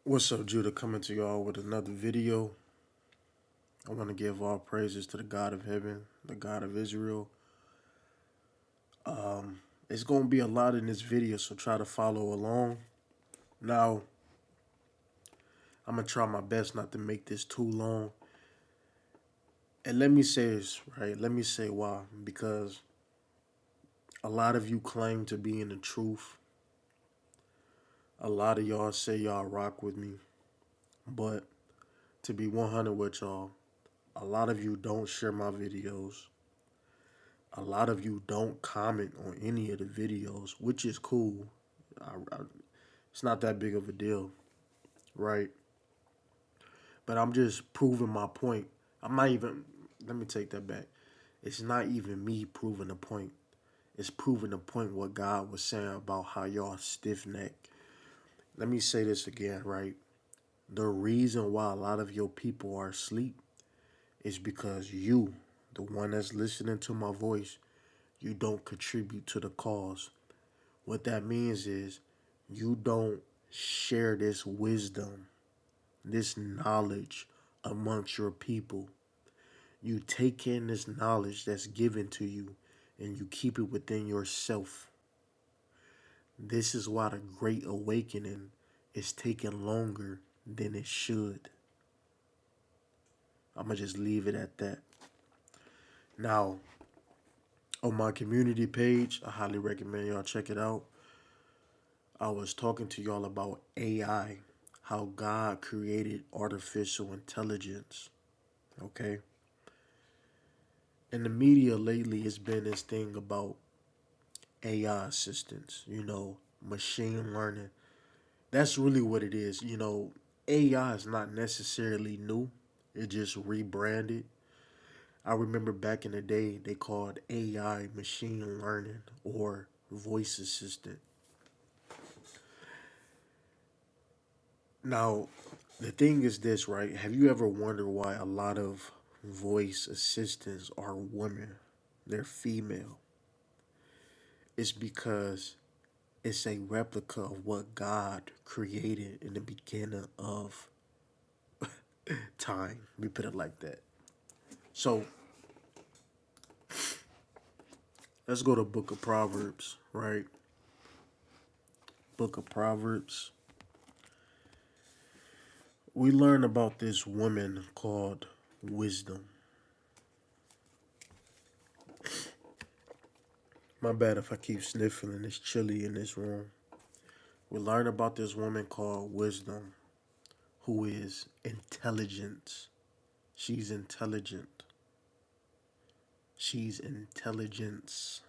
What's up, Judah? Coming to y'all with another video. I want to give all praises to the God of heaven, the God of Israel. It's going to be a lot in this video, so try to follow along. Now, I'm going to try my best not to make this too long. And let me say this, right? Let me say why. Because a lot of you claim to be in the truth. A lot of y'all say y'all rock with me. But to be 100 with y'all, a lot of you don't share my videos. A lot of you don't comment on any of the videos, which is cool. I, it's not that big of a deal, right? But I'm just proving my point. I'm not even, let me take that back. It's not even me proving the point. It's proving the point what God was saying about how y'all stiff neck. Let me say this again, right? The reason why a lot of your people are asleep is because you, the one that's listening to my voice, you don't contribute to the cause. What that means is you don't share this wisdom, this knowledge amongst your people. You take in this knowledge that's given to you and you keep it within yourself. This is why the Great Awakening is taking longer than it should. I'm going to just leave it at that. Now, on my community page, I highly recommend y'all check it out. I was talking to y'all about AI, how God created artificial intelligence. Okay? In the media lately, it's been this thing about AI assistants, machine learning. That's really what it is. AI is not necessarily new, it just rebranded. I remember back in the day, they called AI machine learning or voice assistant. Now, the thing is this, right? Have you ever wondered why a lot of voice assistants are women? They're female. It's because it's a replica of what God created in the beginning of time. We put it like that. So let's go to Book of Proverbs, right? Book of Proverbs. We learn about this woman called Wisdom. My bad if I keep sniffling, it's chilly in this room. We learn about this woman called Wisdom, who is intelligence. She's intelligent. She's intelligence.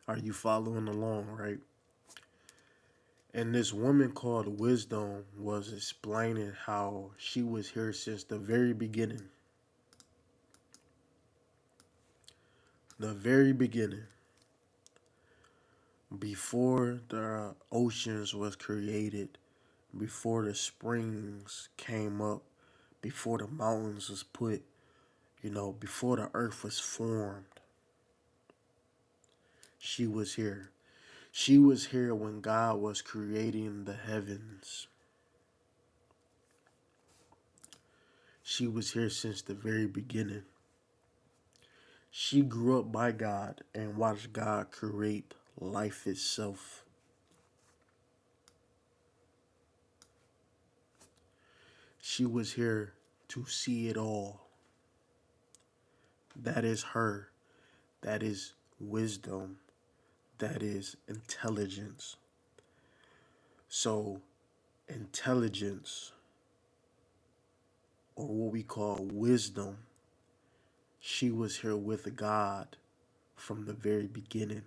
Are you following along, right? And this woman called Wisdom was explaining how she was here since the very beginning. The very beginning. Before the oceans was created, before the springs came up, before the mountains was put, before the earth was formed, she was here. She was here when God was creating the heavens. She was here since the very beginning. She grew up by God and watched God create life itself. She was here to see it all. That is her. That is wisdom. That is intelligence. So, intelligence, or what we call wisdom, she was here with God from the very beginning.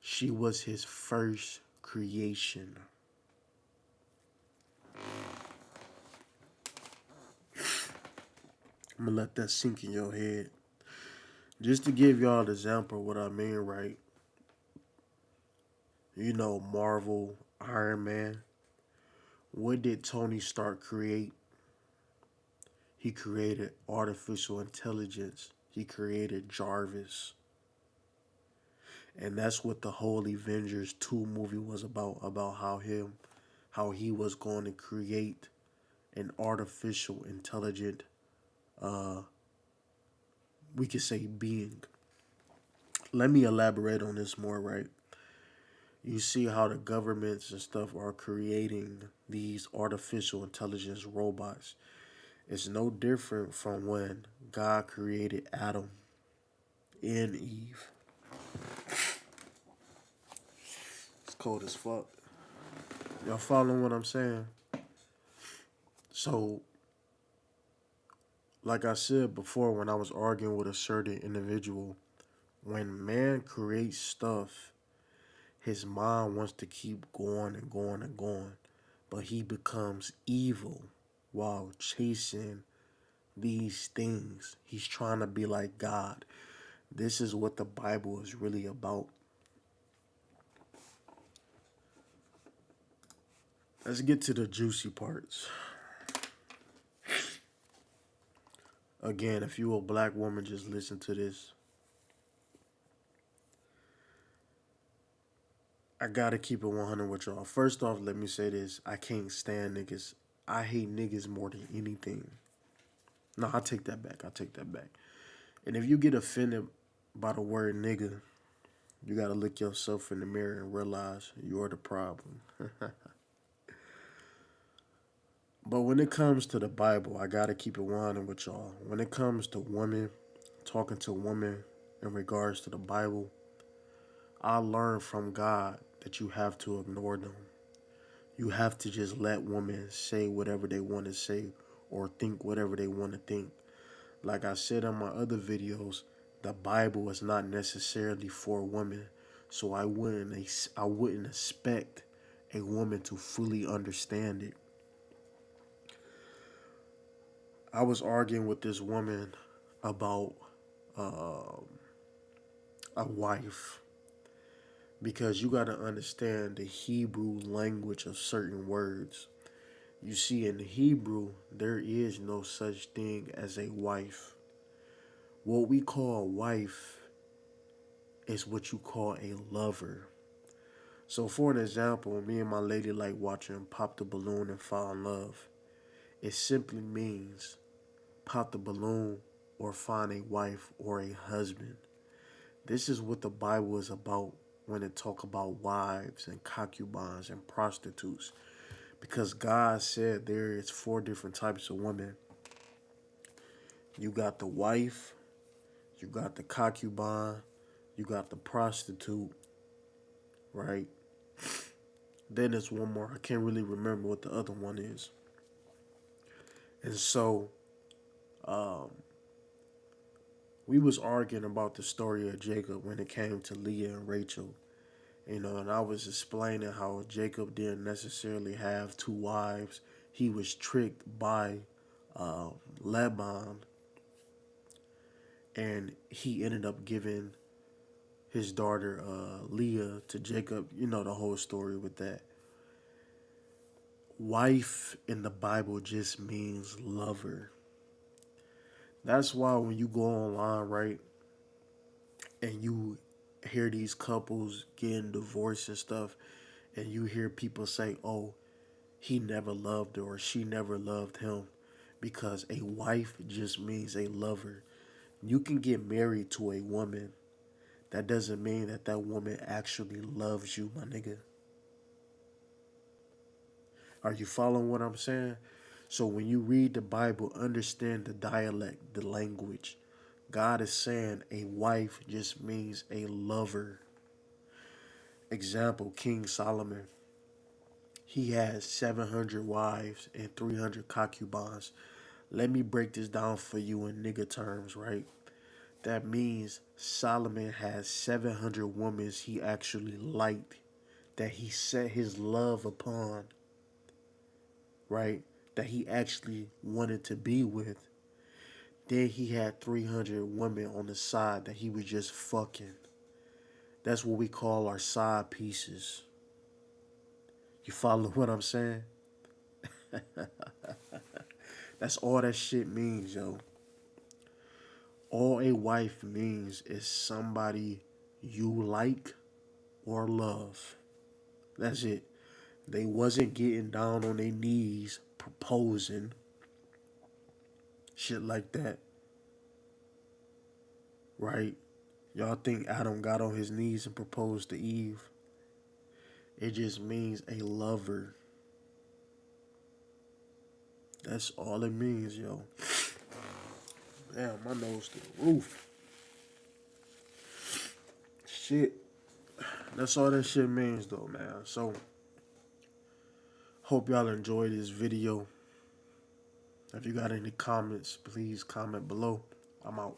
She was his first creation. I'm going to let that sink in your head. Just to give y'all an example of what I mean, right? Marvel, Iron Man. What did Tony Stark create? He created artificial intelligence. He created Jarvis. And that's what the whole Avengers 2 movie was about how he was going to create an artificial intelligent, uh we could say, being. Let me elaborate on this more, right? You see how the governments and stuff are creating these artificial intelligence robots. It's no different from when God created Adam and Eve. It's cold as fuck. Y'all following what I'm saying? So, like I said before, when I was arguing with a certain individual, when man creates stuff, his mind wants to keep going and going and going, but he becomes evil while chasing these things. He's trying to be like God. This is what the Bible is really about. Let's get to the juicy parts. Again, if you a black woman, just listen to this. I gotta keep it 100 with y'all. First off, let me say this. I can't stand niggas. I hate niggas more than anything. No, I take that back. I take that back. And if you get offended by the word nigga, you gotta look yourself in the mirror and realize you're the problem. But when it comes to the Bible, I gotta keep it 100 with y'all. When it comes to women, talking to women in regards to the Bible, I learned from God that you have to ignore them. You have to just let women say whatever they want to say or think whatever they want to think. Like I said in my other videos, the Bible is not necessarily for women, so I wouldn't expect a woman to fully understand it. I was arguing with this woman about uh, a wife because you got to understand the Hebrew language of certain words. You see, in Hebrew, there is no such thing as a wife. What we call a wife is what you call a lover. So, for an example, me and my lady like watching Pop the Balloon and Fall in Love. It simply means pop the balloon or find a wife or a husband. This is what the Bible is about when it talk about wives and concubines and prostitutes. Because God said there is four different types of women. You got the wife, you got the concubine, you got the prostitute, right? Then there's one more. I can't really remember what the other one is. And so, um, we was arguing about the story of Jacob when it came to Leah and Rachel. And I was explaining how Jacob didn't necessarily have two wives. He was tricked by uh, Laban, and he ended up giving his daughter Leah to Jacob. You know the whole story with that. Wife in the Bible just means lover. That's why when you go online, right, and you hear these couples getting divorced and stuff, and you hear people say, oh, he never loved her or she never loved him, because a wife just means a lover. You can get married to a woman. That doesn't mean that that woman actually loves you, my nigga. Are you following what I'm saying? So when you read the Bible, understand the dialect, the language. God is saying a wife just means a lover. Example, King Solomon. He had 700 wives and 300 concubines. Let me break this down for you in nigga terms, right? That means Solomon has 700 women he actually liked, that he set his love upon, right? That he actually wanted to be with. Then he had 300 women on the side that he was just fucking. That's what we call our side pieces. You follow what I'm saying? That's all that shit means, yo. All a wife means is somebody you like or love. That's it. They wasn't getting down on their knees proposing shit like that, right? Y'all think Adam got on his knees and proposed to Eve? It just means a lover. That's all it means, yo. Damn, my nose to the roof. Shit. That's all that shit means, though, man. So, hope y'all enjoyed this video. If you got any comments, please comment below. I'm out.